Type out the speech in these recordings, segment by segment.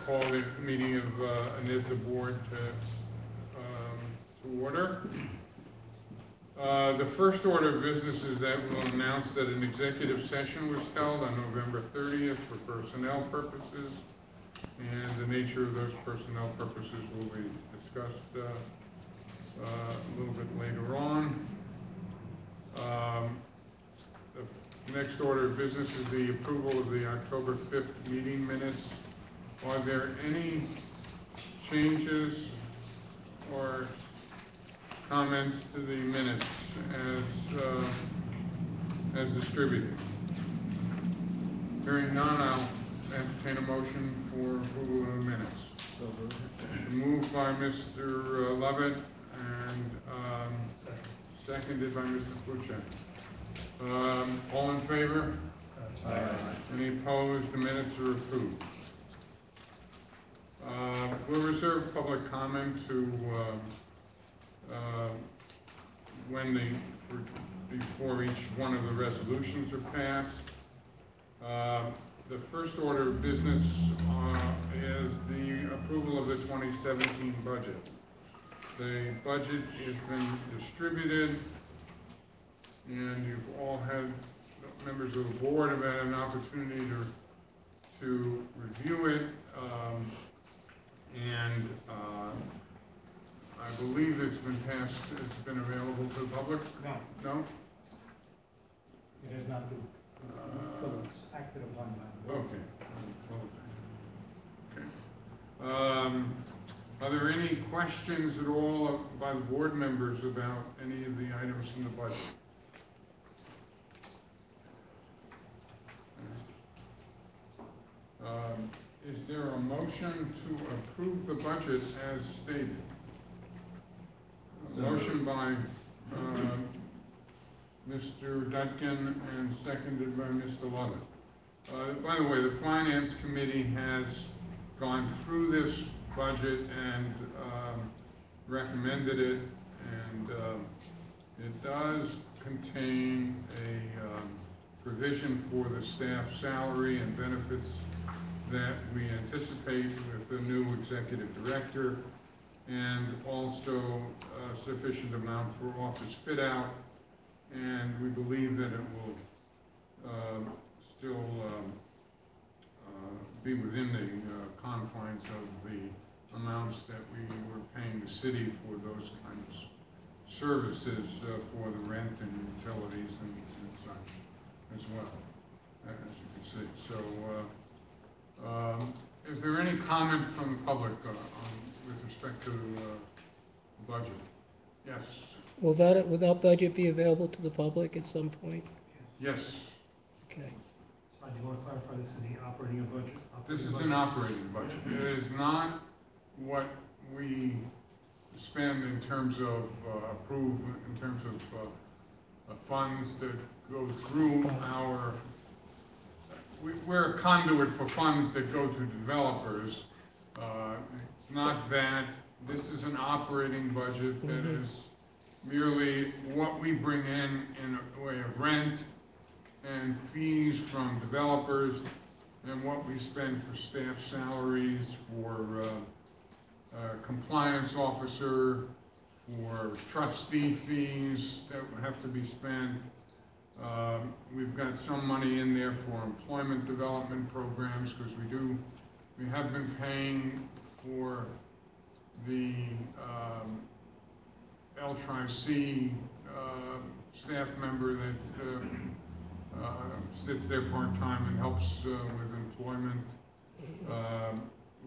call the meeting of ANIZDA board to order. The first order of business is that we'll announce that an executive session was held on November 30th for personnel purposes, and the nature of those personnel purposes will be discussed a little bit later on. The next order of business is the approval of the October 5th meeting minutes. Are there any changes or comments to the minutes as distributed? Hearing none, I'll entertain a motion for approval of the minutes. Moved by Mr. Lovett and seconded by Mr. Fucek. All in favor? Aye. Any opposed? The minutes are approved. We'll reserve public comment to before each one of the resolutions are passed. The first order of business is the approval of the 2017 budget. The budget has been distributed, and you've all had, members of the board have had an opportunity to review it, and I believe it's been passed, it's been available to the public? No. No? It has not been, so it's acted upon by the board. Okay. Are there any questions at all by the board members about any of the items in the budget? Is there a motion to approve the budget as stated? Motion by Mr. Dutkin and seconded by Mr. Lovett. By the way, the Finance Committee has gone through this budget and recommended it, and it does contain a provision for the staff salary and benefits that we anticipate with the new executive director, and also a sufficient amount for office fit out, and we believe that it will still be within the confines of the amounts that we were paying the city for those kinds of services for the rent and utilities and such as well, as you can see. So is there any comment from the public with respect to the budget? Yes. Will that budget be available to the public at some point? Yes. So Okay. do you want to clarify, this is the operating budget? This is an operating budget. It is not what we spend in terms of in terms of funds that go through our. We're a conduit for funds that go to developers. It's not that. This is an operating budget that is merely what we bring in a way of rent and fees from developers, and what we spend for staff salaries, for compliance officer, for trustee fees that have to be spent. We've got some money in there for employment development programs, because we have been paying for the L-Tri-C staff member that sits there part-time and helps with employment.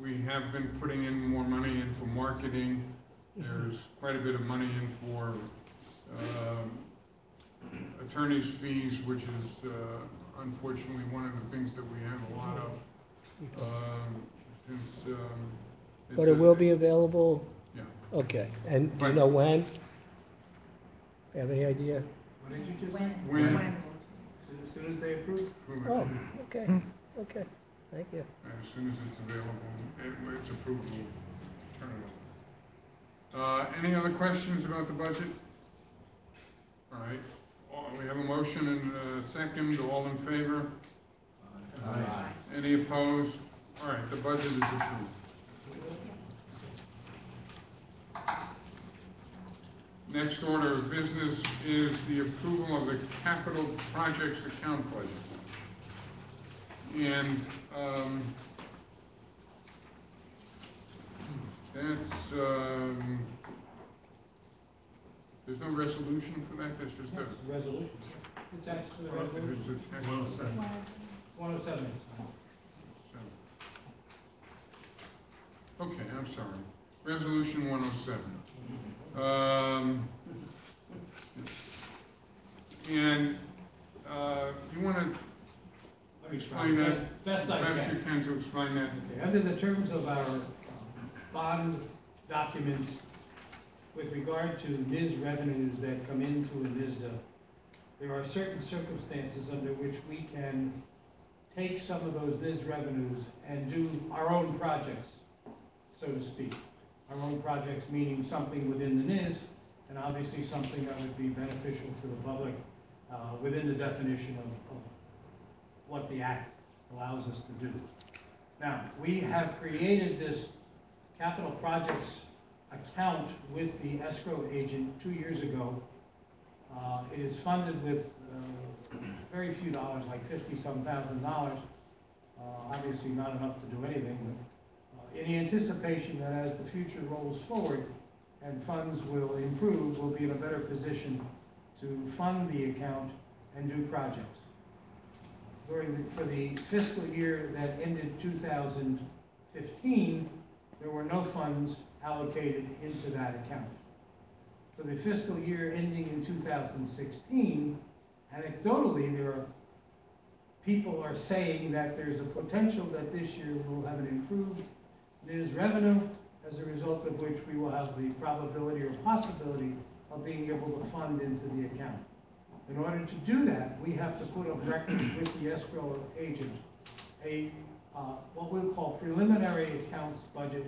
We have been putting in more money in for marketing. There's quite a bit of money in for attorney's fees, which is unfortunately one of the things that we have a lot of since But it will be available? Yeah. Okay. And do you know when? Have any idea? What did you just say? When? As soon as they approve? Oh, okay. Okay. Thank you. As soon as it's available, it's approved, we'll turn it over. Any other questions about the budget? All right. We have a motion and a second. All in favor? Aye. Any opposed? All right, the budget is approved. Next order of business is the approval of the capital projects account budget. And that's, there's no resolution for that, that's just a. Yes, resolution. It's attached to the resolution. It's attached. 107. 107. Okay, I'm sorry. Resolution 107. And you want to Let me explain that? Best I Best you can. can to explain that. Okay, under the terms of our bond documents, with regard to NIS revenues that come into ANIZDA, there are certain circumstances under which we can take some of those NIS revenues and do our own projects, so to speak. Our own projects meaning something within the NIS, and obviously something that would be beneficial to the public within the definition of what the Act allows us to do. Now, we have created this capital projects account with the escrow agent 2 years ago. It is funded with very few dollars, like $50-some thousand. Obviously not enough to do anything, but in the anticipation that as the future rolls forward and funds will improve, we'll be in a better position to fund the account and do projects. For the fiscal year that ended 2015, there were no funds allocated into that account. For the fiscal year ending in 2016, anecdotally, people are saying that there's a potential that this year we'll have an improved NIS revenue, as a result of which we will have the probability or possibility of being able to fund into the account. In order to do that, we have to put up record with the escrow agent what we'll call preliminary accounts budget.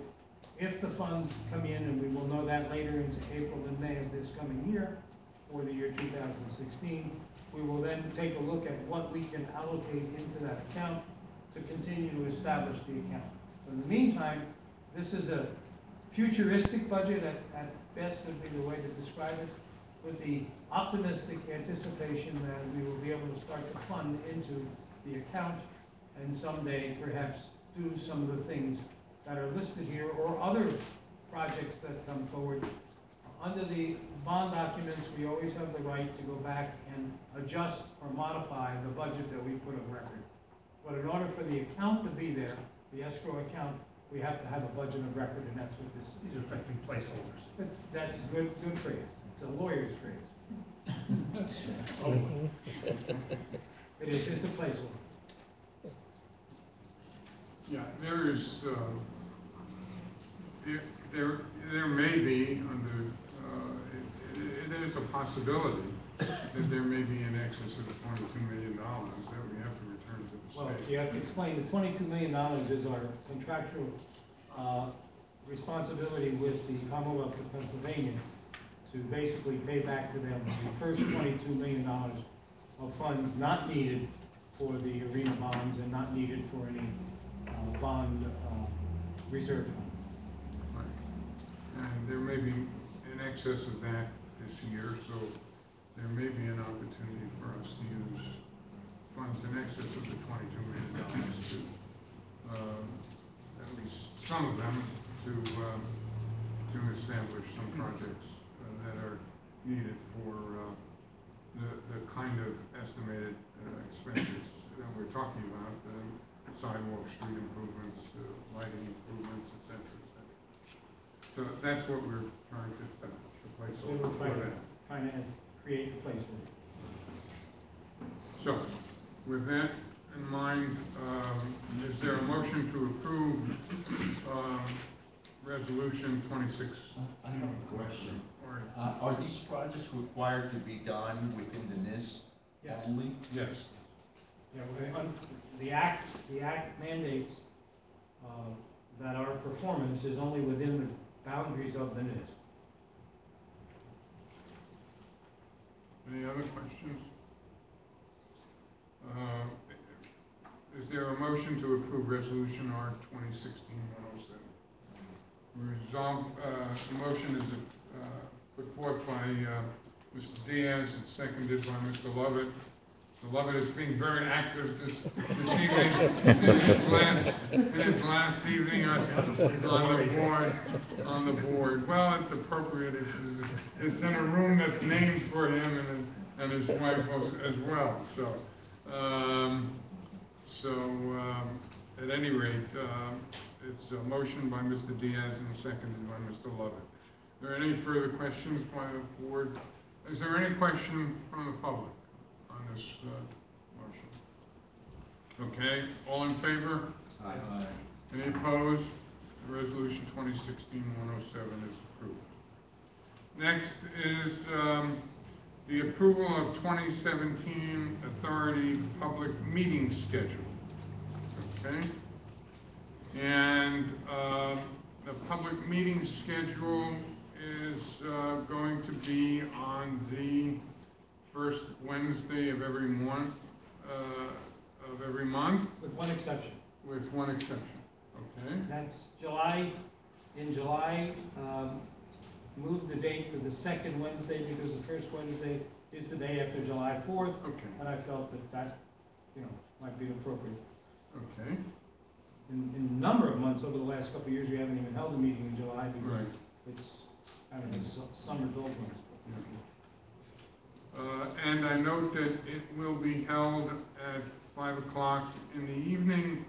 If the funds come in, and we will know that later into April and May of this coming year, for the year 2016, we will then take a look at what we can allocate into that account to continue to establish the account. In the meantime, this is a futuristic budget, at best would be the way to describe it, with the optimistic anticipation that we will be able to start to fund into the account and someday perhaps do some of the things that are listed here or other projects that come forward. Under the bond documents, we always have the right to go back and adjust or modify the budget that we put on record. But in order for the account to be there, the escrow account, we have to have a budget of record, and that's what this is. These are effectively placeholders. That's good phrase. It's a lawyer's phrase. It's a placeholder. Yeah, there is, there may be under, there's a possibility that there may be in excess of $22 million that we have to return to the Well, state. you have to explain, the $22 million is our contractual responsibility with the Commonwealth of Pennsylvania to basically pay back to them the first $22 million of funds not needed for the arena bonds and not needed for any bond reserve fund. Right. And there may be in excess of that this year, so there may be an opportunity for us to use funds in excess of the $22 million to, at least some of them, to establish some projects that are needed for the kind of estimated expenses that we're talking about, sidewalk, street improvements, lighting improvements, et cetera, et cetera. So that's what we're trying to establish, a placeholder for that. Trying to create the placeholder. So, with that in mind, is there a motion to approve Resolution 26? I have a question. Or, Are these projects required to be done within the NIS Yes. only? yes. Yeah, the act mandates that our performance is only within the boundaries of the NIS. Any other questions? Is there a motion to approve resolution R 2016-107? Resolve, the motion is put forth by Mr. Diaz and seconded by Mr. Lovett. Mr. Lovett is being very active this evening in his last evening on the board. Well, it's appropriate. It's in a room that's named for him and his wife as well. At any rate, it's a motion by Mr. Diaz and seconded by Mr. Lovett. Are there any further questions by the board? Is there any question from the public on this motion? Okay, all in favor? Aye. Any opposed? The resolution 2016-107 is approved. Next is the approval of 2017 authority public meeting schedule. Okay, and the public meeting schedule is going to be on the first Wednesday of every month. With one exception. With one exception. Okay. That's July. In July, move the date to the second Wednesday because the first Wednesday is the day after July 4th. Okay. And I felt that might be appropriate. Okay. In a number of months over the last couple of years, we haven't even held a meeting in July because Right. it's kind of a summer dull months. And I note that it will be held at 5 o'clock in the evening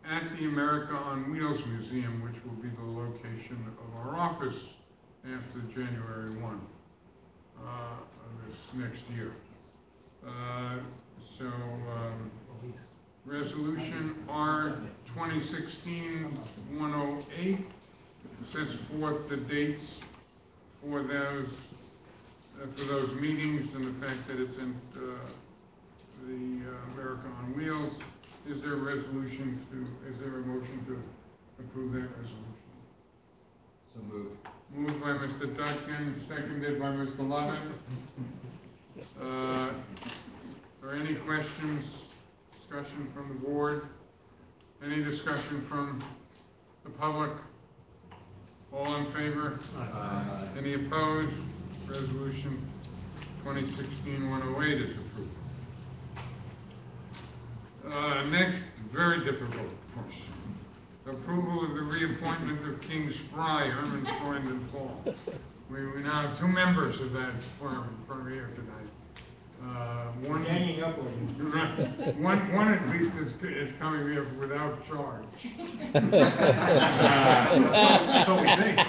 at the America on Wheels Museum, which will be the location of our office after January 1 of this next year. Resolution R 2016-108 sets forth the dates for those meetings and the fact that it's in the America on Wheels. Is there a motion to approve that resolution? So moved. Moved by Mr. Dutkin, seconded by Mr. Lovett. Are any questions, discussion from the board? Any discussion from the public? All in favor? Aye. Any opposed? Resolution 2016-108 is approved. Next, very difficult question. Approval of the reappointment of King Spry, Herman, Freund, and Paul. We now have two members of that firm in front of here tonight. One Ganging up on you. Right. One at least is coming here without charge. So we think. I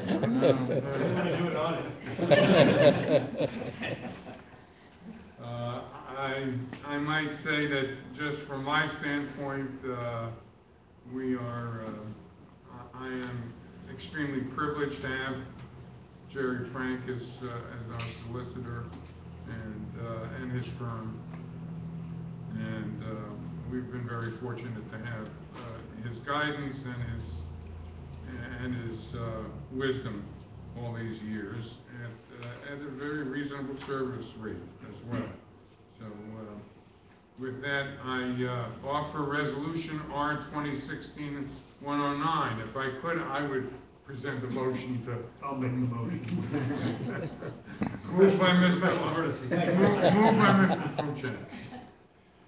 didn't want to do an audit. I might say that just from my standpoint, I am extremely privileged to have Jerry Frank as our solicitor and his firm. And we've been very fortunate to have his guidance and his wisdom all these years at a very reasonable service rate as well. So with that, I offer resolution R 2016-109. If I could, I would present the motion to. I'll make the motion. Moved by Mr. Moved by Mr. Fucek.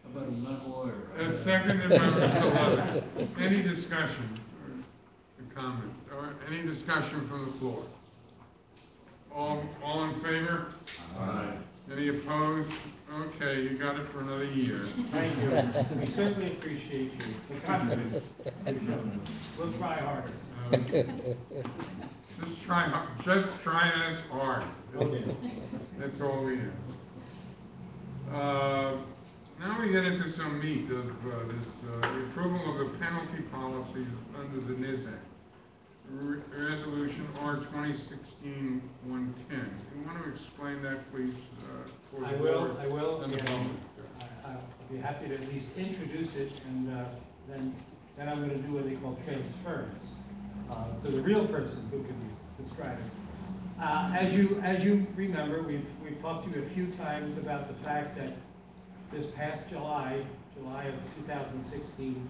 How about a mental lawyer? Seconded by Mr. Lovett. Any discussion or comment or any discussion from the floor? All in favor? Aye. Any opposed? Okay, you got it for another year. Thank you. We certainly appreciate you, the confidence. We'll try harder. Just try us hard. That's all we ask. Now we get into some meat of this approval of the penalty policies under the ANIZDA. Resolution R 2016-110. You want to explain that, please? For the board I will. And the Yeah. public. I'll be happy to at least introduce it, and then I'm going to do what they call transference to the real person who can describe it. As you remember, we've talked to you a few times about the fact that this past July July of 2016,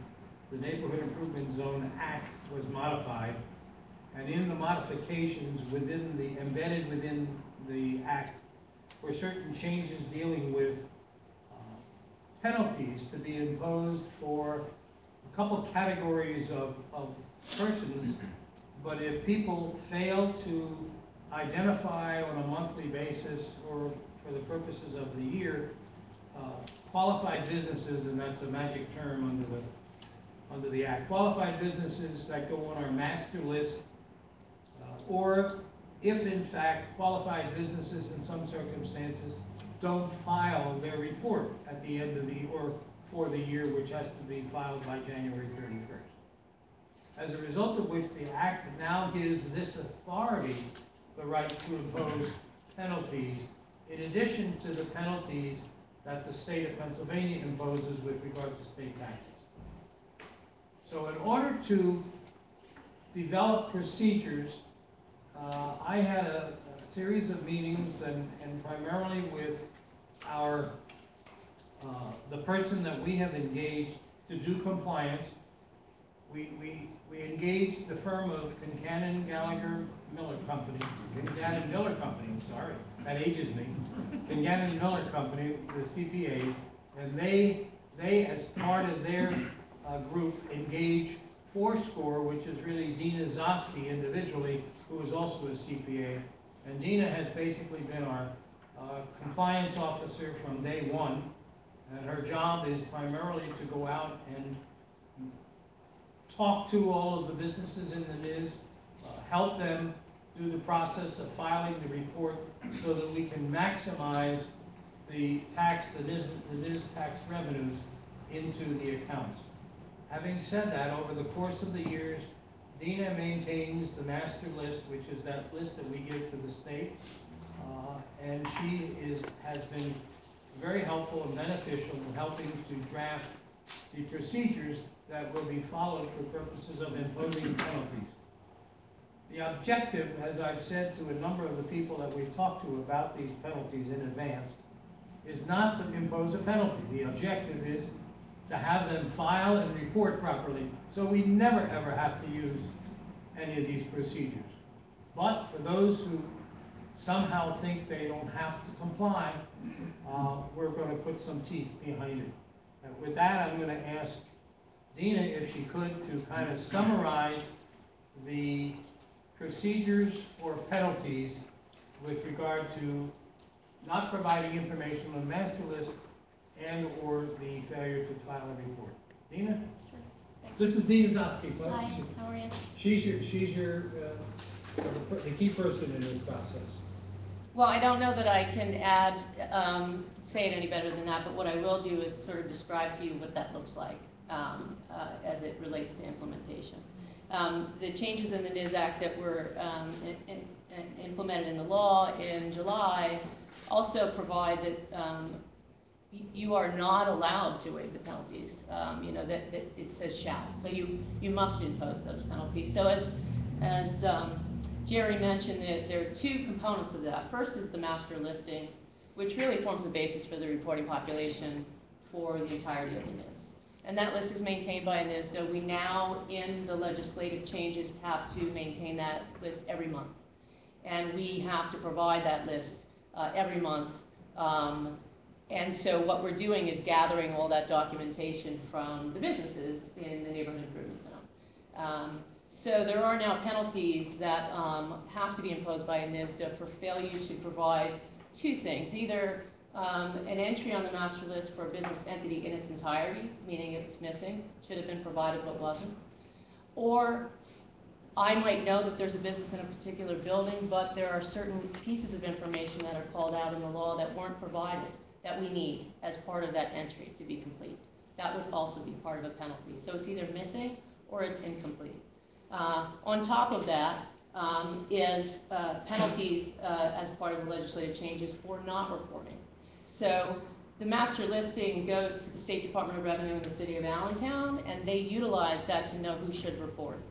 the Neighborhood Improvement Zone Act was modified. And in the modifications embedded within the act were certain changes dealing with penalties to be imposed for a couple categories of persons. But if people fail to identify on a monthly basis or for the purposes of the year, qualified businesses, and that's a magic term under the act, qualified businesses that go on our master list, or if in fact qualified businesses in some circumstances don't file their report at the end of or for the year, which has to be filed by January 31st. As a result of which the act now gives this authority the right to impose penalties in addition to the penalties that the state of Pennsylvania imposes with regard to state taxes. So in order to develop procedures, I had a series of meetings and primarily with the person that we have engaged to do compliance. We engaged the firm of Kincannon Gallagher Miller Company, Kincannon Miller Company, I'm sorry, that ages me. Kincannon Miller Company, the CPA, and they as part of their group engaged Fourscore, which is really Dina Zosky individually, who is also a CPA. And Dina has basically been our compliance officer from day one. And her job is primarily to go out and talk to all of the businesses in the NIZ, help them do the process of filing the report so that we can maximize the NIZ tax revenues into the accounts. Having said that, over the course of the years, Dina maintains the master list, which is that list that we give to the state, and she has been very helpful and beneficial in helping to draft the procedures that will be followed for purposes of imposing penalties. The objective, as I've said to a number of the people that we've talked to about these penalties in advance, is not to impose a penalty. The objective is to have them file and report properly, so we never ever have to use any of these procedures. But for those who somehow think they don't have to comply, we're going to put some teeth behind it. And with that, I'm going to ask Dina, if she could, to kind of summarize the procedures for penalties with regard to not providing information on the master list and or the failure to file a report. Dina? Sure. Thanks. This is Dina Zosky. Hi, how are you? She's your the key person in this process. Well, I don't know that I can add, say it any better than that, but what I will do is sort of describe to you what that looks like as it relates to implementation. The changes in the NIZ Act that were implemented in the law in July also provide that you are not allowed to waive the penalties. You know, that it says shall. So you must impose those penalties. So as Jerry mentioned, there are two components of that. First is the master listing, which really forms the basis for the reporting population for the entirety of the NIZ. And that list is maintained by ANIZDA. We now, in the legislative changes, have to maintain that list every month. And we have to provide that list every month. And so what we're doing is gathering all that documentation from the businesses in the neighborhood improvement zone. So there are now penalties that have to be imposed by ANIZDA for failure to provide two things. Either an entry on the master list for a business entity in its entirety, meaning it's missing, should have been provided but wasn't. Or I might know that there's a business in a particular building, but there are certain pieces of information that are called out in the law that weren't provided, that we need as part of that entry to be complete. That would also be part of a penalty. So it's either missing or it's incomplete. On top of that is penalties as part of the legislative changes for not reporting. So the master listing goes to the State Department of Revenue in the city of Allentown, and they utilize that to know who should report.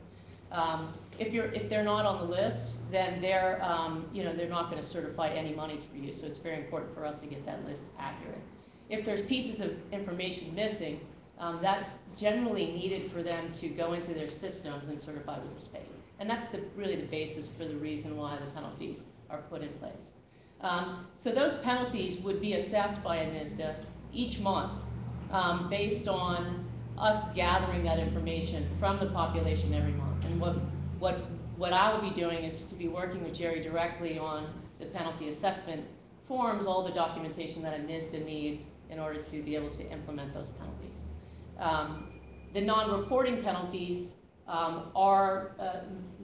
If they're not on the list, then they're not going to certify any monies for you. So it's very important for us to get that list accurate. If there's pieces of information missing, that's generally needed for them to go into their systems and certify what was paid. And that's really the basis for the reason why the penalties are put in place. So those penalties would be assessed by ANIZDA each month based on us gathering that information from the population every month. And what I will be doing is to be working with Jerry directly on the penalty assessment forms, all the documentation that ANIZDA needs in order to be able to implement those penalties. The non-reporting penalties are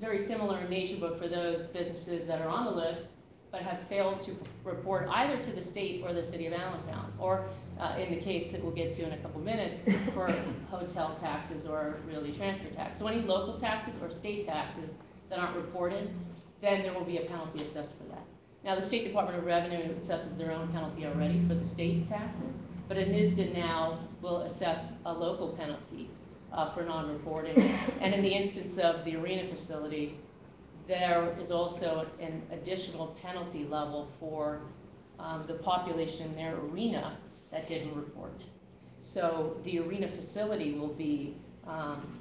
very similar in nature, but for those businesses that are on the list but have failed to report either to the state or the city of Allentown, or in the case that we'll get to in a couple minutes, for hotel taxes or realty transfer tax. So any local taxes or state taxes that aren't reported, then there will be a penalty assessed for that. Now, the State Department of Revenue assesses their own penalty already for the state taxes, but ANIZDA now will assess a local penalty for non-reporting. And in the instance of the arena facility, there is also an additional penalty level for the population in their arena that didn't report. So the arena facility will be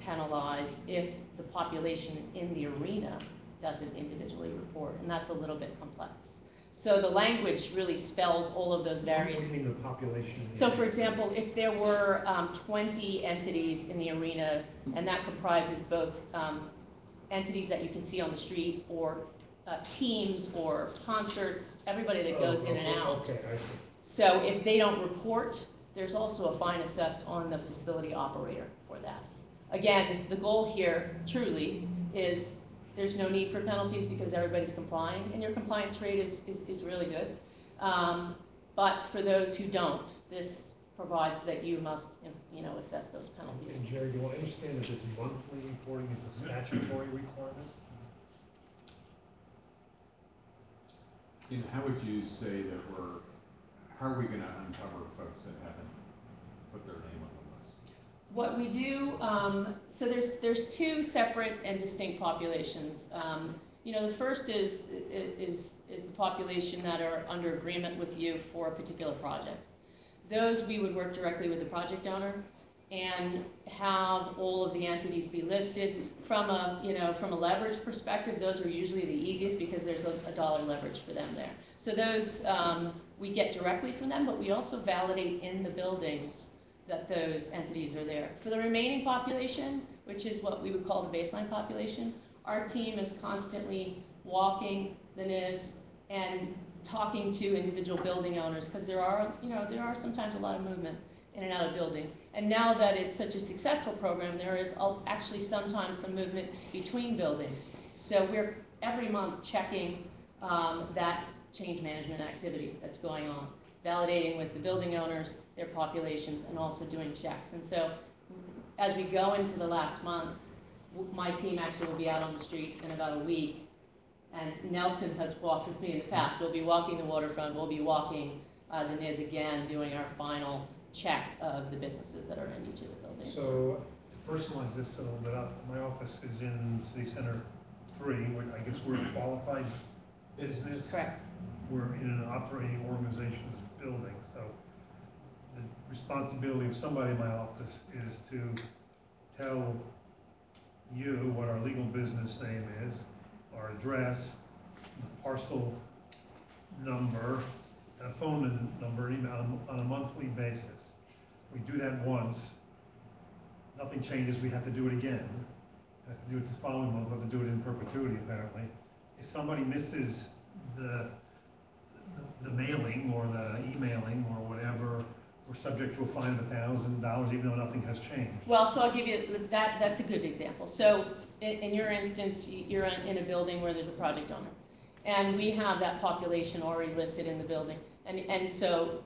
penalized if the population in the arena doesn't individually report, and that's a little bit complex. So the language really spells all of those various. What do you mean the population? So for example, if there were 20 entities in the arena, and that comprises both entities that you can see on the street, or teams, or concerts, everybody that goes in and out. Okay, I see. So if they don't report, there's also a fine assessed on the facility operator for that. Again, the goal here truly is there's no need for penalties because everybody's complying, and your compliance rate is really good. But for those who don't, this provides that you must, assess those penalties. And Jerry, do I understand that this monthly reporting is a statutory requirement? How would you say that how are we gonna uncover folks that haven't put their name on the list? What we do, so there's two separate and distinct populations. The first is the population that are under agreement with you for a particular project. Those we would work directly with the project owner and have all of the entities be listed. From a leverage perspective, those are usually the easiest because there's a dollar leverage for them there. So those we get directly from them, but we also validate in the buildings that those entities are there. For the remaining population, which is what we would call the baseline population, our team is constantly walking the NIS and talking to individual building owners, because there are sometimes a lot of movement in and out of buildings. And now that it's such a successful program, there is actually sometimes some movement between buildings. So we're every month checking that change management activity that's going on, validating with the building owners, their populations, and also doing checks. And so as we go into the last month, my team actually will be out on the street in about a week, and Nelson has walked with me in the past. We'll be walking the waterfront, we'll be walking the NIS again, doing our final check of the businesses that are in each of the buildings. So to personalize this a little bit, my office is in City Center 3, which I guess we're a qualified business. Correct. We're in an operating organization's building, so the responsibility of somebody in my office is to tell you what our legal business name is, our address, parcel number, and a phone number, email on a monthly basis. We do that once, nothing changes, we have to do it again. We have to do it this following month, we have to do it in perpetuity apparently. If somebody misses the mailing or the emailing or whatever, we're subject to a fine of $1,000 even though nothing has changed. Well, so I'll give you that's a good example. So in your instance, you're in a building where there's a project owner, and we have that population already listed in the building, and so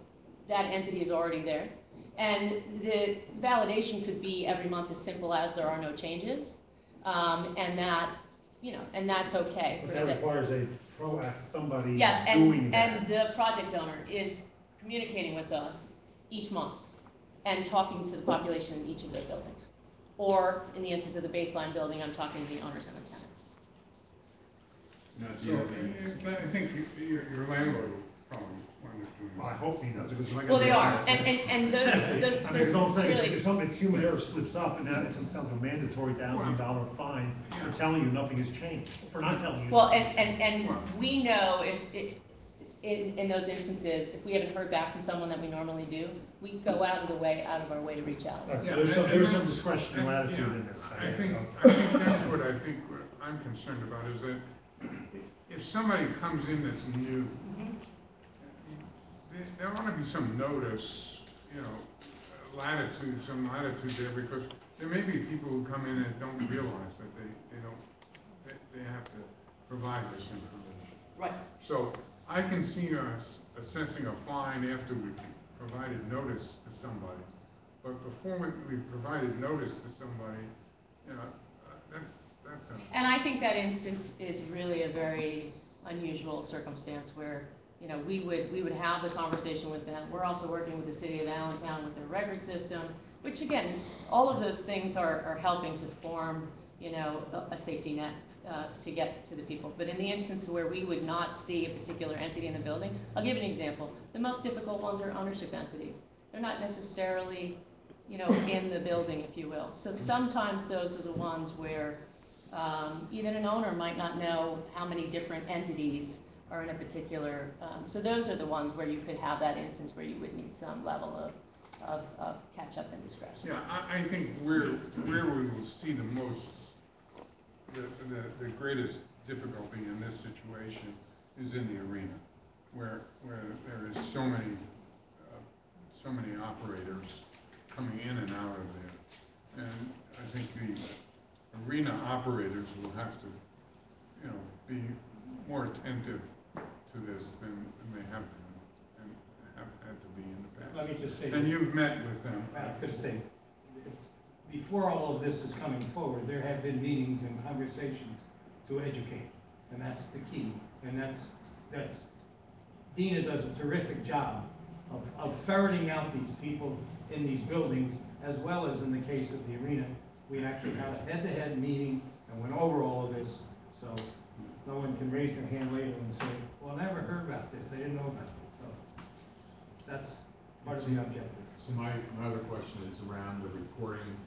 that entity is already there, and the validation could be every month as simple as there are no changes, and that's okay. But that requires a proactive somebody yes, doing that. And the project owner is communicating with us each month and talking to the population in each of their buildings. Or in the instance of the baseline building, I'm talking to the owners and the tenants. So I think your landlord probably department is doing. Well, I hope he does, because like. Well, they are, and those, I mean, it's all I'm saying, really, if somebody's human error slips up, and now it's sounds a mandatory $1,000 fine for telling you nothing has changed, for not telling you. well, nothing has and we know if, in those instances, if we haven't heard back from someone that we normally do, we go out of our way to reach out. Right, so Yeah, there's and some discretion and latitude yeah, in this. I think what I'm concerned about is that if somebody comes in that's new, Mhm. there ought to be some notice, you know, some latitude there, because there may be people who come in and don't realize that they have to provide this information. Right. So I can see us assessing a fine after we've provided notice to somebody, but before we've provided notice to somebody, you know, that's a. And I think that instance is really a very unusual circumstance where, you know, we would have the conversation with them. We're also working with the city of Allentown with their record system, which again, all of those things are helping to form, you know, a safety net to get to the people. But in the instance where we would not see a particular entity in the building, I'll give an example. The most difficult ones are ownership entities. They're not necessarily, you know, in the building, if you will. So sometimes those are the ones where even an owner might not know how many different entities are in a particular, so those are the ones where you could have that instance where you would need some level of catch up and discretion. Yeah, I think where we will see the most, the greatest difficulty in this situation is in the arena, where there is so many operators coming in and out of there. And I think the arena operators will have to, you know, be more attentive to this than they have been and have had to be in the past. Let me just say. And you've met with them. I was gonna say, before all of this is coming forward, there have been meetings and conversations to educate, and that's the key. And that's, Dina does a terrific job of ferreting out these people in these buildings, as well as in the case of the arena. We actually had a head-to-head meeting and went over all of this, so no one can raise their hand later and say, well, I never heard about this, I didn't know about it. So that's part of the objective. So my other question is around the reporting,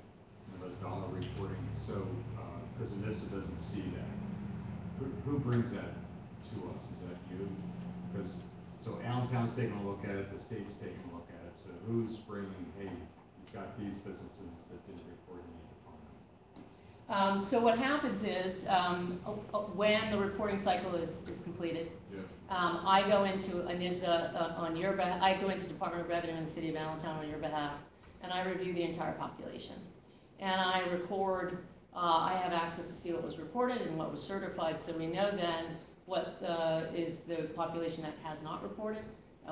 you know, the dollar reporting. So, because ANIZDA doesn't see that, who brings that to us? Is that you? Because, so Allentown's taking a look at it, the state's taking a look at it. So who's bringing, hey, you've got these businesses that didn't report, you need to find them? So what happens is, when the reporting cycle is completed, Yeah. I go into ANIZDA on your behalf, I go into Department of Revenue in the city of Allentown on your behalf, and I review the entire population. And I record, I have access to see what was reported and what was certified, so we know then what is the population that has not reported.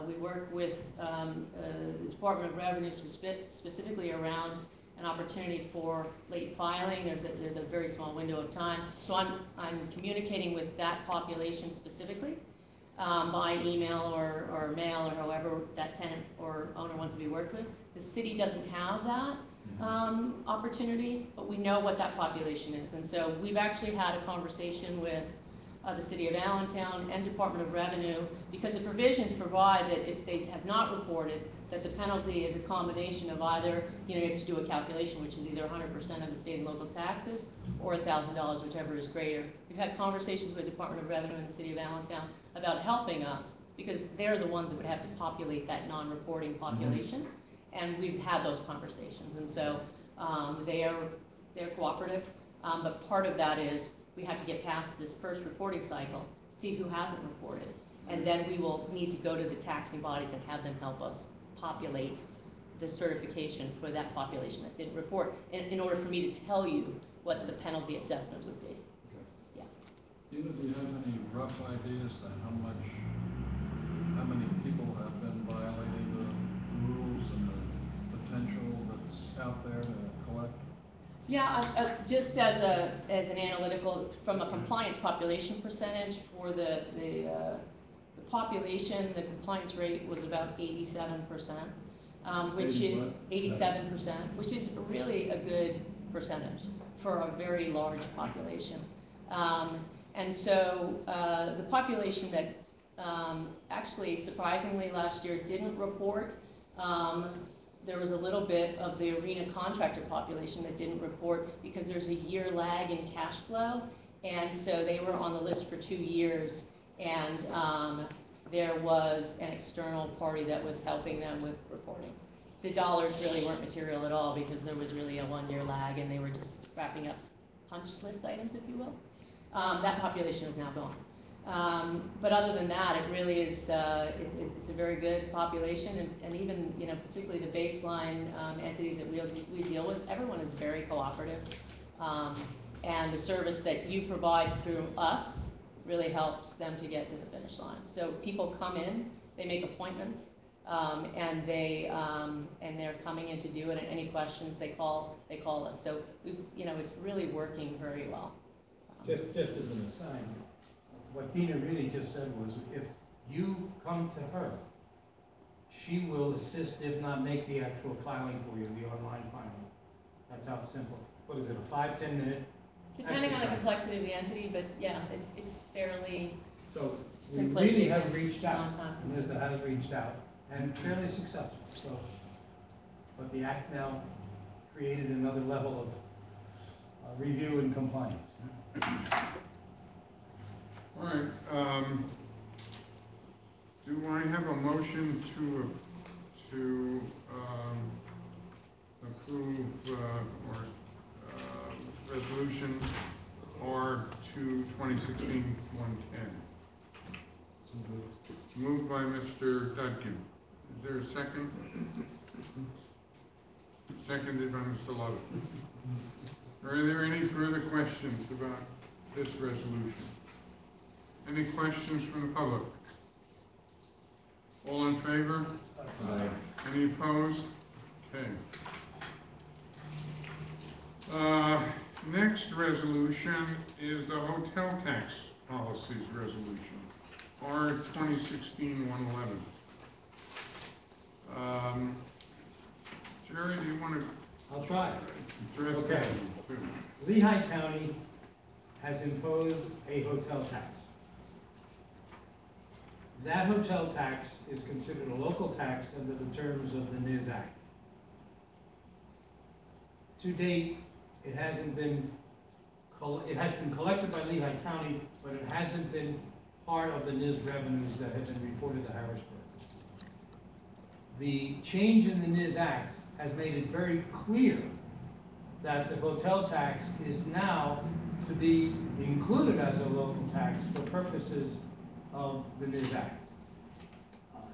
We work with the Department of Revenue specifically around an opportunity for late filing. There's a very small window of time. So I'm communicating with that population specifically by email or mail or however that tenant or owner wants to be worked with. The city doesn't have that opportunity, but we know what that population is. And so we've actually had a conversation with the City of Allentown and Department of Revenue, because the provisions provide that if they have not reported, that the penalty is a combination of either, you know, you have to do a calculation, which is either 100% of the state and local taxes or $1,000, whichever is greater. We've had conversations with Department of Revenue and the City of Allentown about helping us, because they're the ones that would have to populate that non-reporting population, and we've had those conversations, and so they're cooperative, but part of that is we have to get past this first reporting cycle, see who hasn't reported, and then we will need to go to the taxing bodies and have them help us populate the certification for that population that didn't report, in order for me to tell you what the penalty assessment would be. Yeah. Dina, do you have any rough ideas to how many people have been violating the rules and the potential that's out there to collect? Yeah, just as an analytical, from a compliance population percentage for the population, the compliance rate was about 87%, which is 87%, which is really a good percentage for a very large population. And so the population that actually surprisingly last year didn't report. There was a little bit of the arena contractor population that didn't report because there's a year lag in cash flow. And so they were on the list for 2 years, and there was an external party that was helping them with reporting. The dollars really weren't material at all because there was really a 1-year lag, and they were just wrapping up punch list items, if you will. That population is now gone. But other than that, it really is, it's a very good population, and even, you know, particularly the baseline entities that we deal with, everyone is very cooperative. And the service that you provide through us really helps them to get to the finish line. So people come in, they make appointments, and they're coming in to do it, and any questions they call us. So you know, it's really working very well. Just as an aside, what Dina really just said was, if you come to her, she will assist, if not make the actual filing for you, the online filing. That's how simple. What is it, a 5-10 minute? Depending on the exercise? complexity of the entity, but yeah, it's fairly So we simplistic. really have reached out. non-time-consuming. ANIZDA has reached out and fairly successful. So, but the act now created another level of review and compliance. All right, do I have a motion to approve, or resolution R2 2016-110? Moved by Mr. Dudkin. Is there a second? Seconded by Mr. Lovett. Are there any further questions about this resolution? Any questions from the public? All in favor? Aye. Any opposed? Okay. Next resolution is the hotel tax policies resolution, R 2016-111. Jerry, do you want to I'll try. address Okay. that too? Lehigh County has imposed a hotel tax. That hotel tax is considered a local tax under the terms of the NIZ Act. To date, it has been collected by Lehigh County, but it hasn't been part of the NIZ revenues that have been reported to Harrisburg. The change in the NIZ Act has made it very clear that the hotel tax is now to be included as a local tax for purposes of the NIZ Act.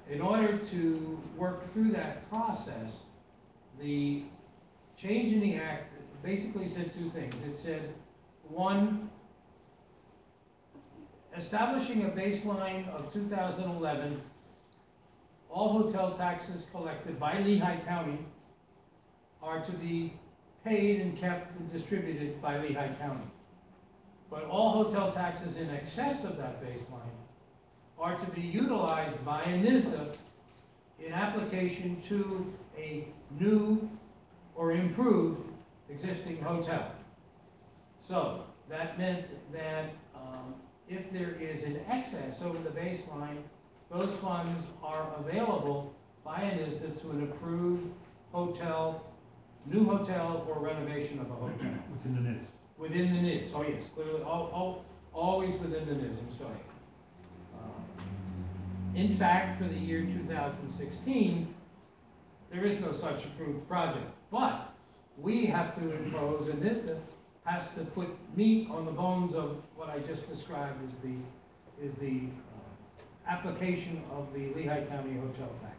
In order to work through that process, the change in the Act basically said 2 things. It said, 1, establishing a baseline of 2011, all hotel taxes collected by Lehigh County are to be paid and kept and distributed by Lehigh County. But all hotel taxes in excess of that baseline are to be utilized by ANIZDA in application to a new or improved existing hotel. So that meant that if there is an excess over the baseline, those funds are available by ANIZDA to an approved hotel, new hotel, or renovation of a hotel. Within the NIZ. Within the NIZ, oh yes, clearly, always within the NIZ, I'm sorry. In fact, for the year 2016, there is no such approved project. But we have to impose, and NIZDA has to put meat on the bones of what I just described as the application of the Lehigh County hotel tax.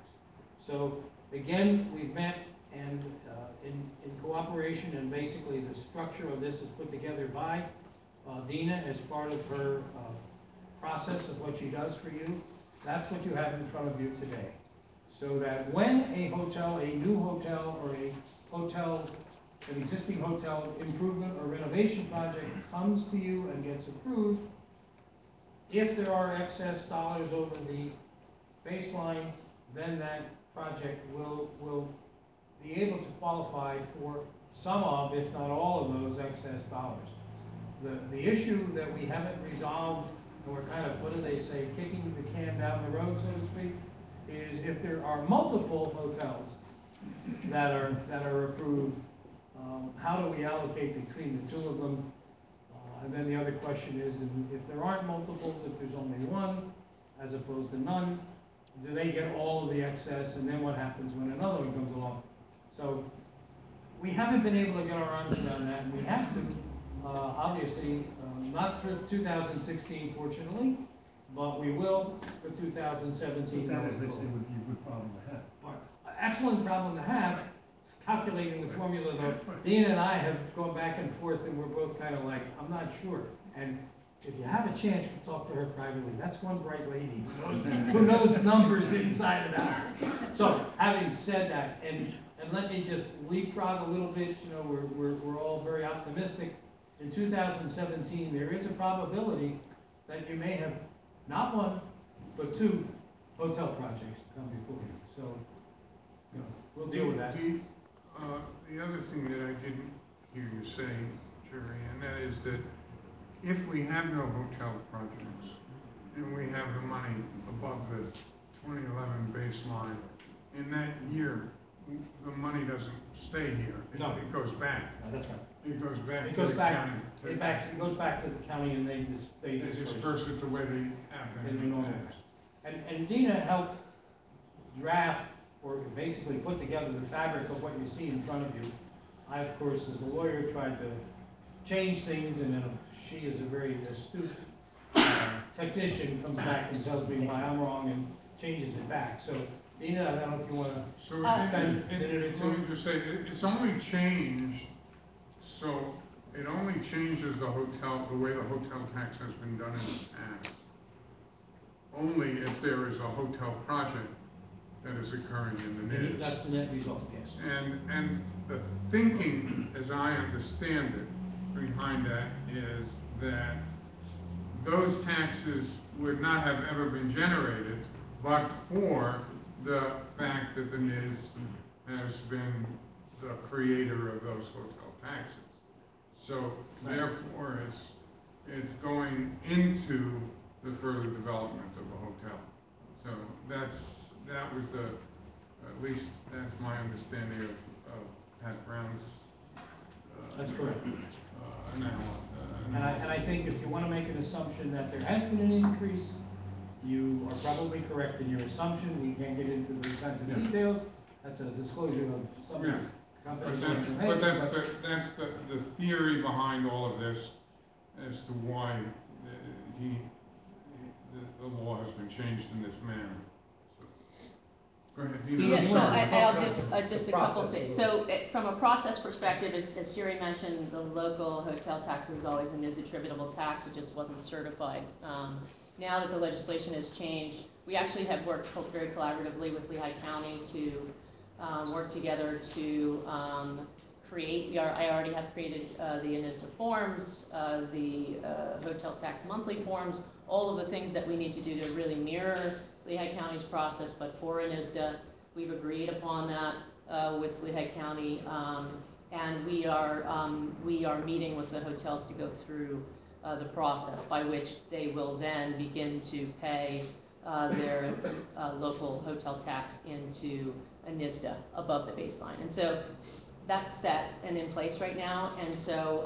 So again, we've met, and in cooperation, and basically the structure of this is put together by Dina as part of her process of what she does for you. That's what you have in front of you today. So that when a hotel, a new hotel, or a hotel, an existing hotel improvement or renovation project comes to you and gets approved, if there are excess dollars over the baseline, then that project will be able to qualify for some of, if not all of those excess dollars. The issue that we haven't resolved and we're kind of, what do they say, kicking the can down the road, so to speak, is if there are multiple hotels that are approved, how do we allocate between the two of them? And then the other question is, if there aren't multiples, if there's only one, as opposed to none, do they get all of the excess, and then what happens when another one comes along? So, we haven't been able to get our arms around that, and we have to, obviously, not for 2016 fortunately, but we will for 2017. That, as they say, would be a good problem to have. Excellent problem to have, calculating the formula though. Dean and I have gone back and forth and we're both kind of like, I'm not sure. And if you have a chance to talk to her privately, that's one bright lady who knows numbers inside and out. So, having said that, and let me just leapfrog a little bit, you know, we're all very optimistic. In 2017, there is a probability that you may have not one, but two hotel projects come before you. So, you know, we'll deal with that. The other thing that I didn't hear you say, Jerry, and that is that if we have no hotel projects and we have the money above the 2011 baseline, in that year, the money doesn't stay here. No. It goes back. No, that's right. It goes back It to goes the back, county. it goes back to the county and they They disperse it the way they have in the been. normal. And Dina helped draft, or basically put together the fabric of what you see in front of you. I, of course, as a lawyer, tried to change things, and then she is a very astute technician, comes back and tells me why I'm wrong and changes it back. So, Dina, I don't know if you want to So spend a minute or let two. me just say, it's only changed, so it only changes the hotel, the way the hotel tax has been done in the past. Only if there is a hotel project that is occurring in the NIZ. That's the net result, yes. And the thinking, as I understand it, behind that is that those taxes would not have ever been generated but for the fact that the NIZ has been the creator of those hotel taxes. So therefore, it's going into the further development of the hotel. So that was at least that's my understanding of Pat Brown's That's correct. analysis. And I think if you want to make an assumption that there has been an increase, you are probably correct in your assumption. We can't get into those kinds of details. That's a disclosure of some Yeah. company's But information. that's the theory behind all of this as to why the law has been changed in this manner. So, go ahead, Dina. Yeah, I'm so sorry. I'll just a couple of things. So from a process perspective, as Jerry mentioned, the local hotel tax was always an is attributable tax, it just wasn't certified. Now that the legislation has changed, we actually have worked very collaboratively with Lehigh County to work together to create, I already have created the ANIZDA forms, the hotel tax monthly forms, all of the things that we need to do to really mirror Lehigh County's process, but for ANIZDA, we've agreed upon that with Lehigh County, and we are meeting with the hotels to go through the process by which they will then begin to pay their local hotel tax into ANIZDA above the baseline. And so that's set and in place right now. And so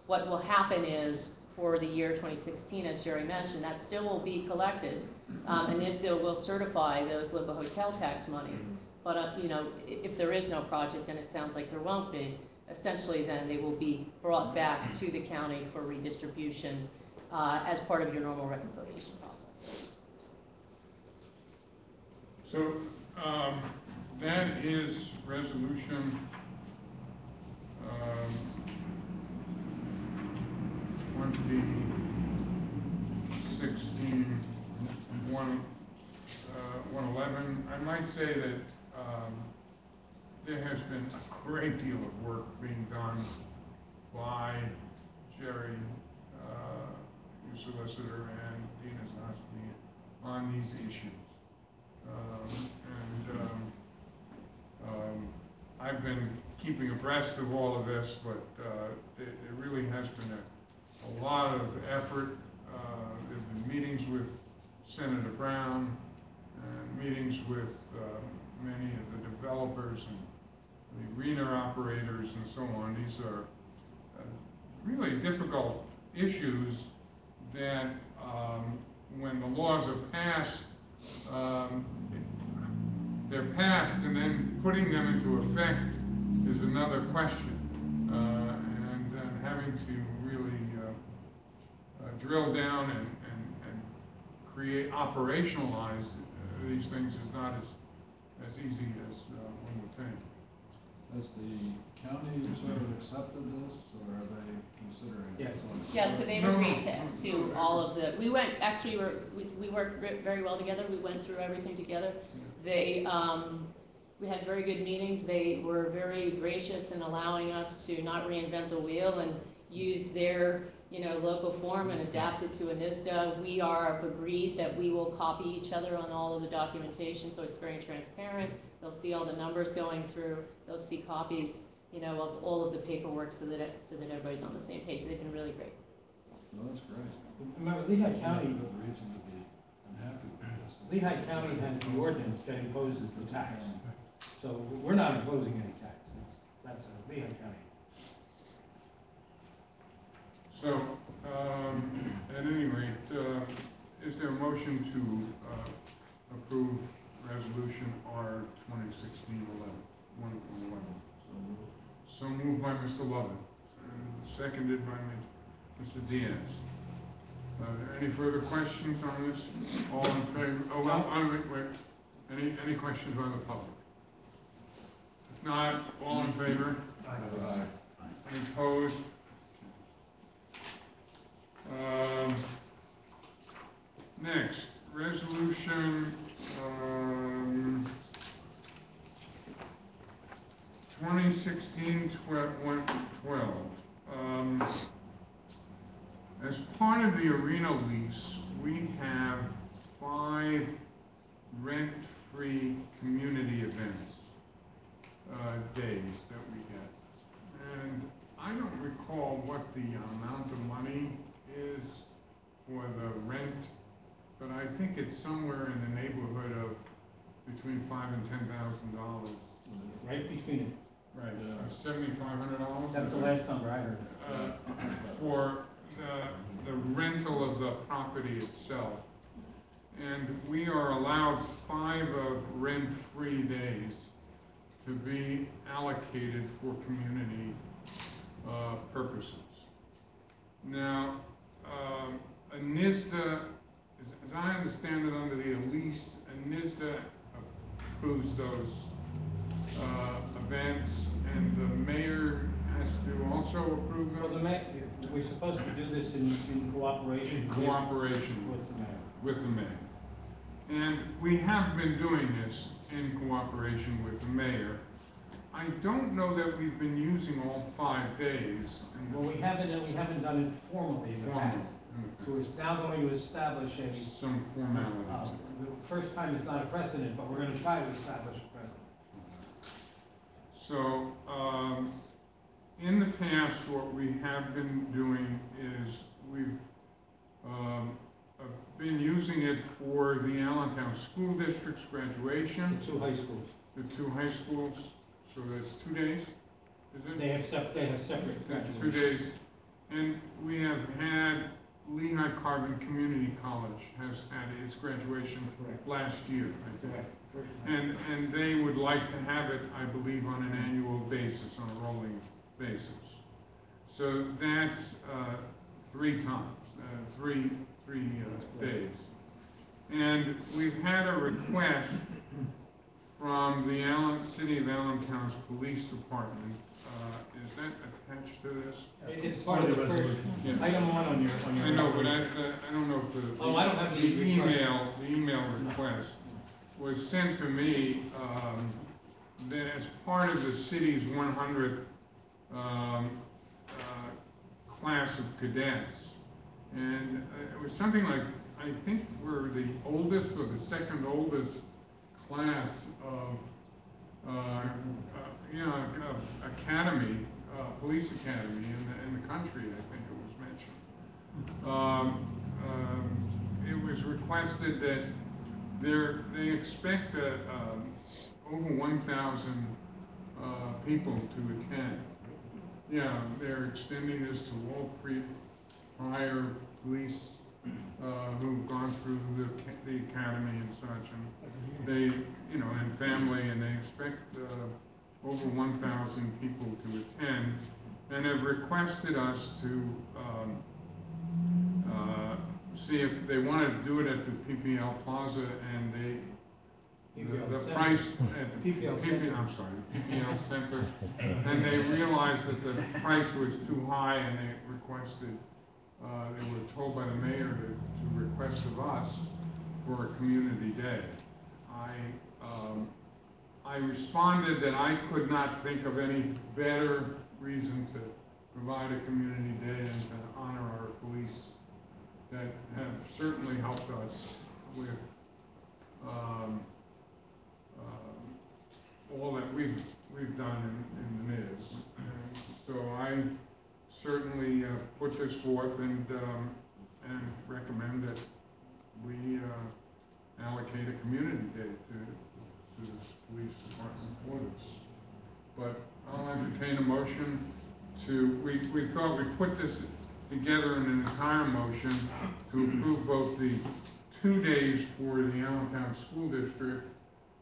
what will happen is for the year 2016, as Jerry mentioned, that still will be collected. ANIZDA will certify those local hotel tax monies. But you know, if there is no project, and it sounds like there won't be, essentially then they will be brought back to the county for redistribution as part of your normal reconciliation process. So that is resolution 2016 111. I might say that there has been a great deal of work being done by Jerry, your solicitor, and Dina Zosny on these issues. I've been keeping abreast of all of this, but it really has been a lot of effort. There have been meetings with Senator Brown, meetings with many of the developers and the arena operators and so on. These are really difficult issues that when the laws are passed, they're passed, and then putting them into effect is another question. And having to really drill down and operationalize these things is not as easy as one would think. Has the county sort of accepted this, or are they considering? Yes. Yeah, so they've No, agreed to all of the, we went, actually, we worked very well together, we went through everything together. They, we had very good meetings, they were very gracious in allowing us to not reinvent the wheel and use their, local form and adapt it to ANIZDA. We have agreed that we will copy each other on all of the documentation, so it's very transparent. They'll see all the numbers going through, they'll see copies, of all of the paperwork so that everybody's on the same page. They've been really great. No, that's great. Remember, Lehigh County, No reason to be unhappy with this. Lehigh County has the ordinance that imposes the tax. So we're not imposing any tax. That's a Lehigh County. So, at any rate, is there a motion to approve resolution R 2016-11? So moved by Mr. Lovett, and seconded by Mr. Diaz. Are there any further questions on this? All in favor? Oh, well, wait. Any questions by the public? If not, all in favor? Aye. Any opposed? Next, resolution 2016-12. As part of the arena lease, we have 5 rent-free community events, days that we get. And I don't recall what the amount of money is for the rent, but I think it's somewhere in the neighborhood of between $5,000 and $10,000. Right between, Right, Yeah. $7,500. that's the last number I heard. For the rental of the property itself. And we are allowed 5 of rent-free days to be allocated for community purposes. Now, ANIZDA, as I understand it under the lease, ANIZDA approves those events, and the mayor has to also approve Well, them. we're supposed to do this in cooperation In with cooperation the mayor. with the mayor. And we have been doing this in cooperation with the mayor. I don't know that we've been using all 5 days. Well, we haven't done it formally in the past. So we're now going to establish Some formalities. the first time is not a precedent, but we're going to try to establish a precedent. So, in the past, what we have been doing is we've been using it for the Allentown School District's graduation, The 2 high schools. the 2 high schools, so that's 2 days, is it? They have separate 2 graduations. days. And we have had Lehigh Carbon Community College has had its graduation Correct. last year, I think. Correct. First time. And they would like to have it, I believe, on an annual basis, on a rolling basis. So that's 3 times, three days. And we've had a request from the City of Allentown's Police Department. Is that attached to this? It's part of the first, Yeah. item 1 on your. I know, but I don't know if the. Oh, I don't have the The email request was sent to me, that as part of the city's 100th class of cadets. And it was something like, I think we're the oldest or the second oldest class of, academy, police academy in the country, I think it was mentioned. has requested that they expect over 1,000 people to attend. Yeah, they're extending this to all prior police who've gone through the academy and such, and they, you know, and family, and they expect over 1,000 people to attend, and have requested us to see if they want to do it at the PPL Plaza, and the price at the PPL Center. I'm sorry, PPL Center, and they realized that the price was too high, and they requested, they were told by the mayor to request of us for a community day. I responded that I could not think of any better reason to provide a community day and to honor our police that have certainly helped us with all that we've done in the Miz. And so I certainly put this forth and recommend that we allocate a community day to this police department for this. But I'll entertain a motion we thought we'd put this together in an entire motion to approve both the 2 days for the Allentown School District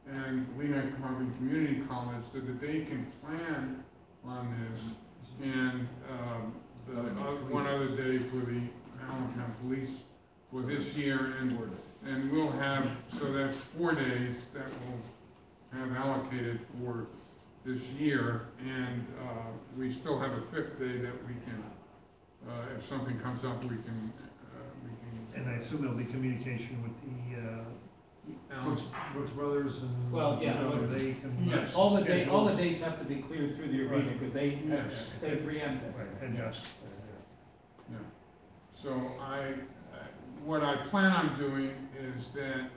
and Lehigh Carbon Community College so that they can plan on this, and one other day for the Allentown Police for this year, and we'll have, so that's 4 days that we'll have allocated for this year, and we still have a 5th day that we can, if something comes up, we can. And I assume there'll be communication with the Brooks Brothers and. Well, yeah. So they can. Yes. All the dates have to be cleared through the arena, because they preempt it. Right, and yes. Yeah. So what I plan on doing is that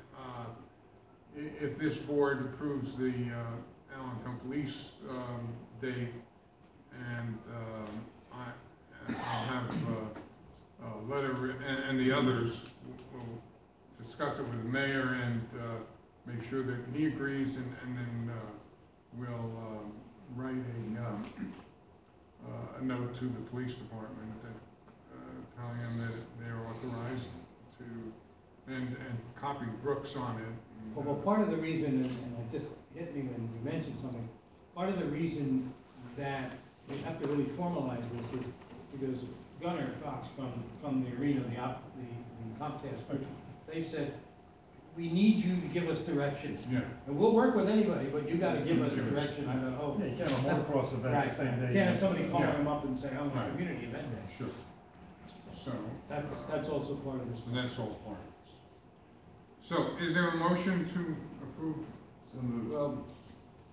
if this board approves the Allentown Police date, and I'll have a letter, and the others will discuss it with the mayor and make sure that he agrees, and then we'll write a note to the police department that telling them that they're authorized to, and copy Brooks on it. Well, part of the reason, and it just hit me when you mentioned something, part of the reason that we have to really formalize this is because Gunnar Fox from the arena, the Comcast group, they said, we need you to give us direction. Yeah. And we'll work with anybody, but you gotta give us direction. I thought, oh. Yeah, you can't have a motocross event Right. the same day. You can't have somebody calling Yeah. them up and say, I'm a Right. community event day. Sure. So That's also part of this. so that's all part of this. So is there a motion to approve? So,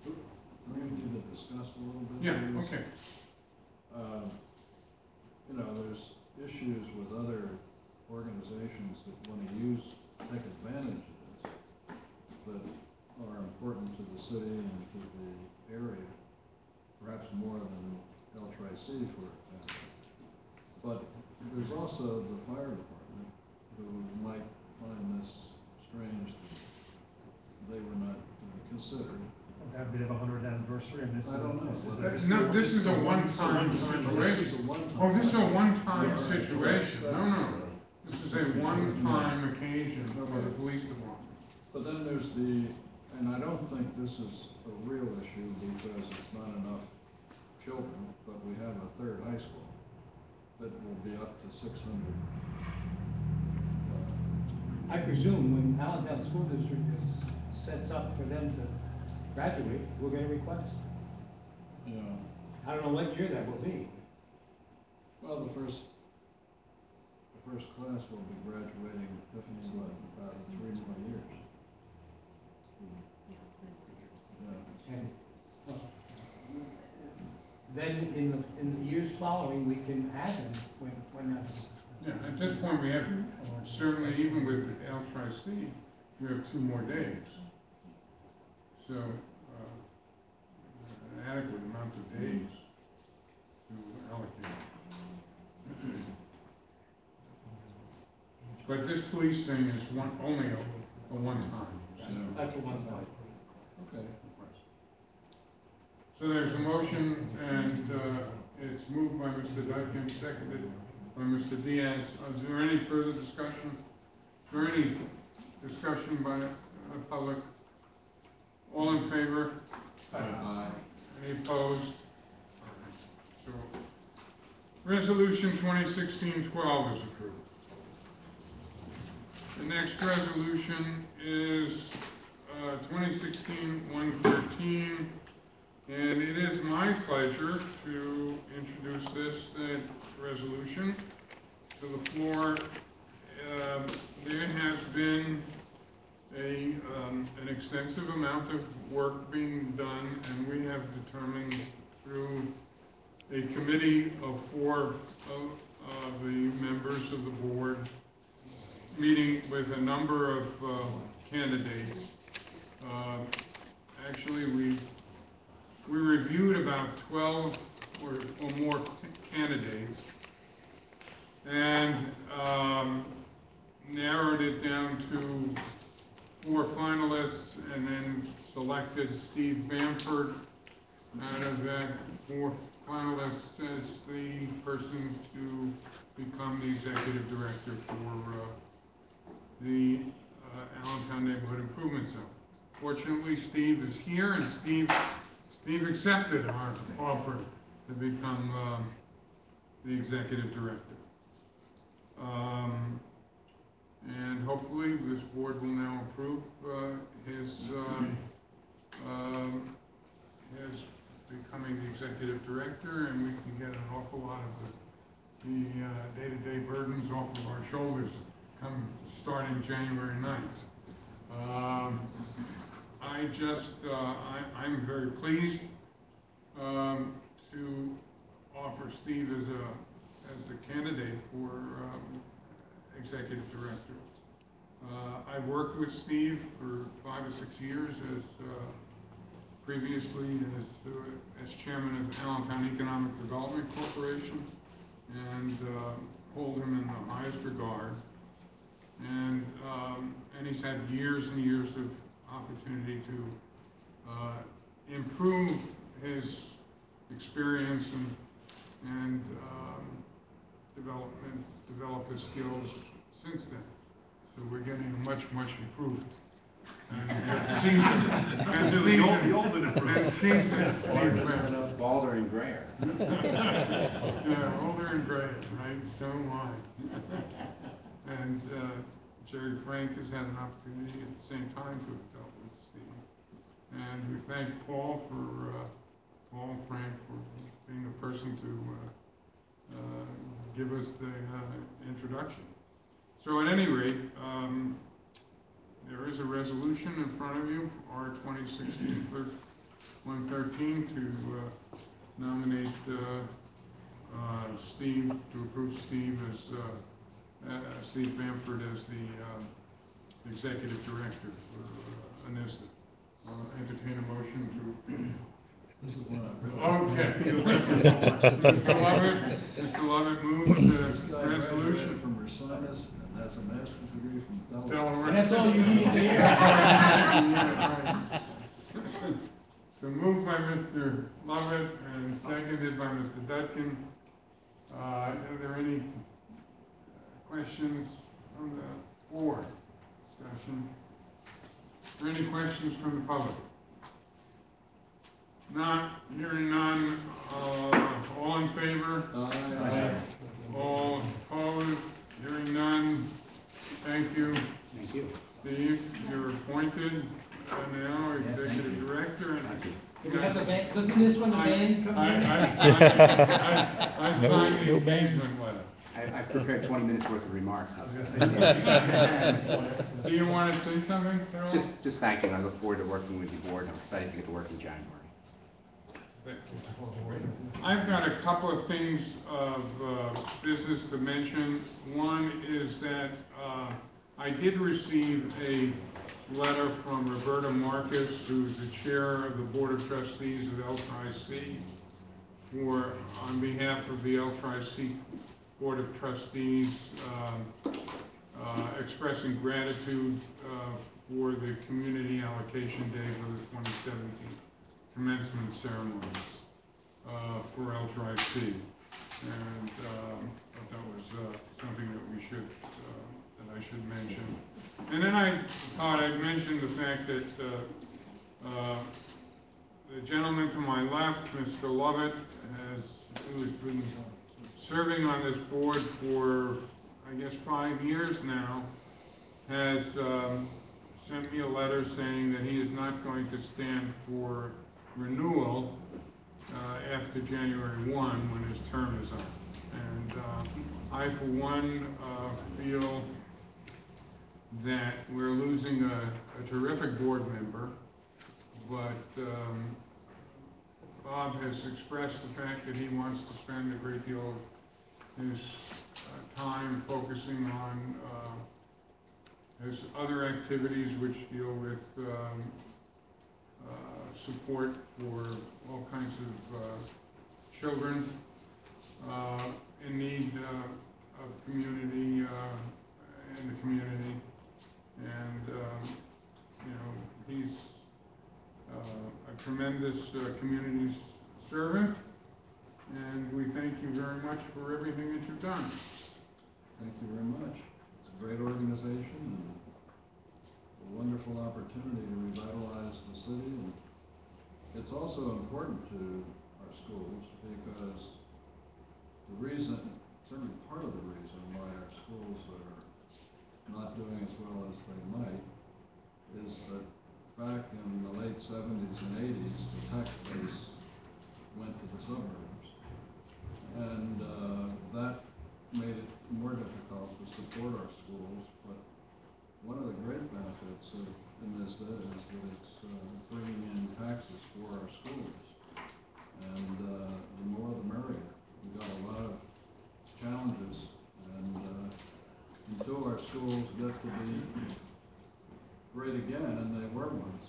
do we need to discuss a little bit? Yeah, of this? okay. You know, there's issues with other organizations that want to take advantage of this, that are important to the city and to the area, perhaps more than L-Tri-C, for example. But there's also the fire department who might find this strange that they were not considered. That'd be the 100th anniversary, and this is. I don't know. No, this is a one-time This is situation. a one-time. Oh, this is a one-time Yeah. situation. No, That's- no. This is a one-time occasion for the police department. But then there's and I don't think this is a real issue because it's not enough children, but we have a 3rd high school that will be up to 600. I presume when Allentown School District sets up for them to graduate, we'll get a request. Yeah, I don't know what year that will be. well, the first class will be graduating, Tiffany, about 3 more years. Yeah. And well, then in the years following, we can add them when that's. Yeah, at this point, we have, certainly even with L-Tri-C, we have 2 more days. So, an adequate amount of days to allocate. But this police thing is only a one-time. So, That's a one-time. okay. So there's a motion, and it's moved by Mr. Dykens, seconded by Mr. Diaz. Is there any further discussion? Is there any discussion by the public? All in favor? Aye. Any opposed? So, Resolution 2016-12 is approved. The next resolution is 2016-113, and it is my pleasure to introduce this resolution to the floor. There has been an extensive amount of work being done, and we have determined through a committee of 4 of the members of the board, meeting with a number of candidates. Actually, we reviewed about 12 or more candidates, and narrowed it down to 4 finalists, and then selected Steve Bamford out of that 4 finalists as the person to become the executive director for the Allentown Neighborhood Improvement Zone. Fortunately, Steve is here, and Steve accepted our offer to become the executive director. And hopefully this board will now approve his becoming the executive director, and we can get an awful lot of the day-to-day burdens off of our shoulders starting January 9th. I'm very pleased to offer Steve as the candidate for executive director. I've worked with Steve for 5 or 6 years previously as chairman of Allentown Economic Development Corporation, and hold him in the highest regard. And he's had years and years of opportunity to improve his experience and develop his skills since then. So we're getting a much improved and seasoned Steve Bamford. Balder and grayer. Yeah, older and grayer, right? So am I. And Jerry Frank has had an opportunity at the same time to have dealt with Steve. And we thank Paul and Frank for being the person to give us the introduction. So at any rate, there is a resolution in front of you, R 2016-113, to nominate Steve, to approve Steve as Steve Bamford as the executive director for ANIZDA. Entertain a motion to approve. This is one I really. Okay. Mr. Lovett moves This the guy resolution. graduated from Ursinus, and that's a master's degree from Delaware. Delaware. And that's all you need to hear. So moved by Mr. Lovett and seconded by Mr. Dutkin. Are there any questions from the board? Discussion? Are there any questions from the public? Not hearing none. All in favor? Aye. All opposed? Hearing none. Thank you. Thank you. Steve, you're appointed now executive director, and Do we have the band, doesn't this one, the band come I in? signed the No band. engagement letter. I've prepared 20 minutes worth of remarks. Do you want to say something, Carol? Just thank you, and I look forward to working with the board. I'm excited to get to work in January. I've got a couple of things of business to mention. One is that I did receive a letter from Roberta Marcus, who's the chair of the Board of Trustees of L-Tri-C, on behalf of the L-Tri-C Board of Trustees, expressing gratitude for the community allocation day for the 2017 commencement ceremonies for L-Tri-C. And thought that was something that we should, that I should mention. And then I thought I'd mention the fact that the gentleman to my left, Mr. Lovett, who has been serving on this board for, I guess, 5 years now, has sent me a letter saying that he is not going to stand for renewal after January 1, when his term is up. And I, for one, feel that we're losing a terrific board member, but Bob has expressed the fact that he wants to spend a great deal of his time focusing on his other activities which deal with support for all kinds of children in need of community, in the community. And, you know, he's a tremendous community servant, and we thank you very much for everything that you've done. Thank you very much. It's a great organization and a wonderful opportunity to revitalize the city. And it's also important to our schools because the reason, certainly part of the reason why our schools are not doing as well as they might is that back in the late 70s and 80s, the tax base went to the suburbs. And that made it more difficult to support our schools. But one of the great benefits of ANIZDA is that it's bringing in taxes for our schools. And the more the merrier. We've got a lot of challenges, and until our schools get to be great again, and they were once.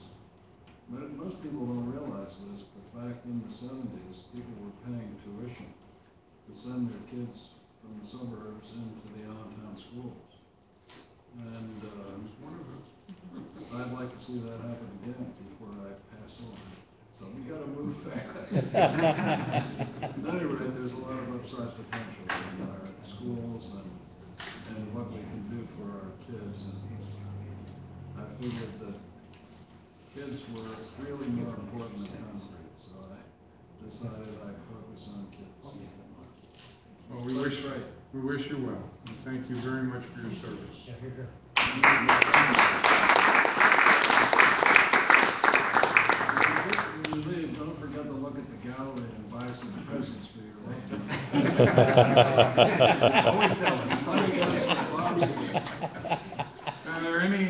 But most people don't realize this, but back in the 70s, people were paying tuition to send their kids from the suburbs into the Allentown schools. And I'd like to see that happen again before I pass on. So we got to move fast. At any rate, there's a lot of upside potential in our schools and what we can do for our kids. And I figured that kids were really more important than concrete, so I decided I'd focus on kids. Well, we wish you well, and thank you very much for your service. Yeah, here, here. When you leave, don't forget to look at the gallery and buy some presents for your loved ones. Always selling. Are there any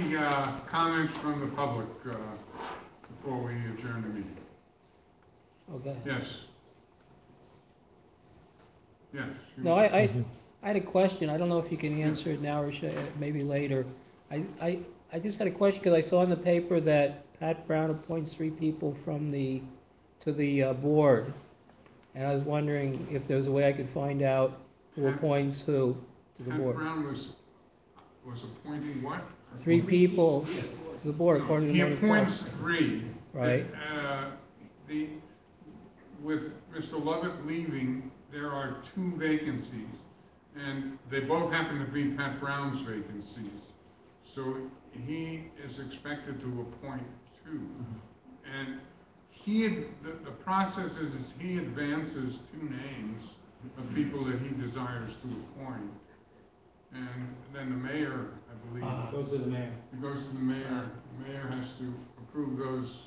comments from the public before we adjourn the meeting? Okay. Yes. Yes. No, I had a question. I don't know if you can answer it now or maybe later. I just had a question because I saw in the paper that Pat Brown appoints 3 people from to the board. And I was wondering if there's a way I could find out who appoints who to the board. Pat Brown was appointing what? 3 people to the board, according to the He report. appoints 3. Right. With Mr. Lovett leaving, there are 2 vacancies, and they both happen to be Pat Brown's vacancies. So he is expected to appoint 2. And the process is he advances 2 names of people that he desires to appoint. And then the mayor, I believe. Goes to the mayor. It goes to the mayor. The mayor has to approve those.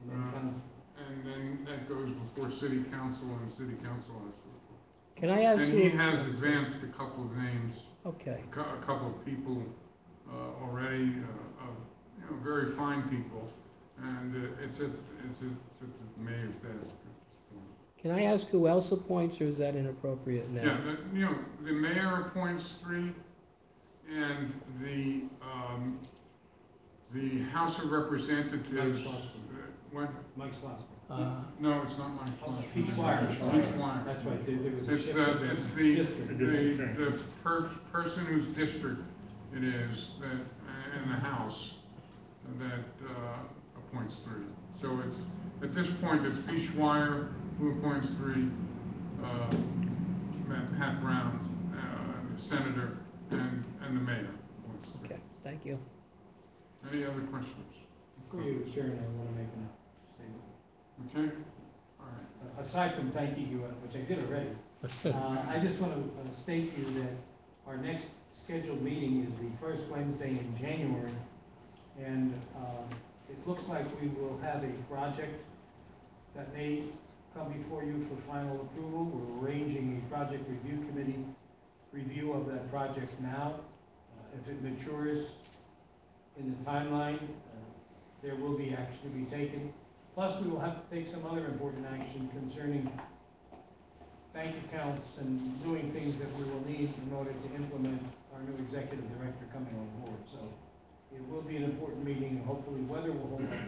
And then council. And then that goes before city council, and city council has to approve. Can I ask And you? he has advanced a couple of names, Okay. a couple of people already, very fine people, and it's at the mayor's desk. Can I ask who else appoints, or is that inappropriate now? Yeah, the mayor appoints 3, and the House of Representatives. What? Mike Schlossberg. No, it's not Mike Schlossberg. Pete Schweier. Pete Schweier. That's right, there was a It's shift. the person whose district it is that, in the House, that appoints three. So it's, at this point, it's Beachwire who appoints three, Pat Brown, the senator, and the mayor appoints three. Okay, thank you. Any other questions? Before you adjourn, I want to make a statement. Okay, all right. Aside from thanking you, which I did already, I just want to state to you that our next scheduled meeting is the first Wednesday in January, and it looks like we will have a project that may come before you for final approval. We're arranging a project review committee review of that project now. If it matures in the timeline, there will be action to be taken. Plus, we will have to take some other important action concerning bank accounts and doing things that we will need in order to implement our new executive director coming on board. So it will be an important meeting, and hopefully weather will hold up,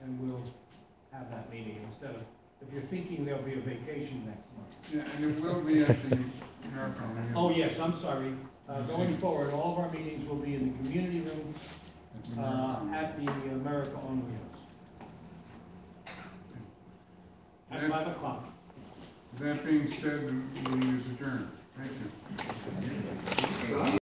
and we'll have that meeting instead of, if you're thinking there'll be a vacation next month. Yeah, and it will be at the American. Oh, yes, I'm sorry. Going forward, all of our meetings will be in the community room at the America on Wheels. At 5 o'clock. That being said, the meeting is adjourned. Thank you.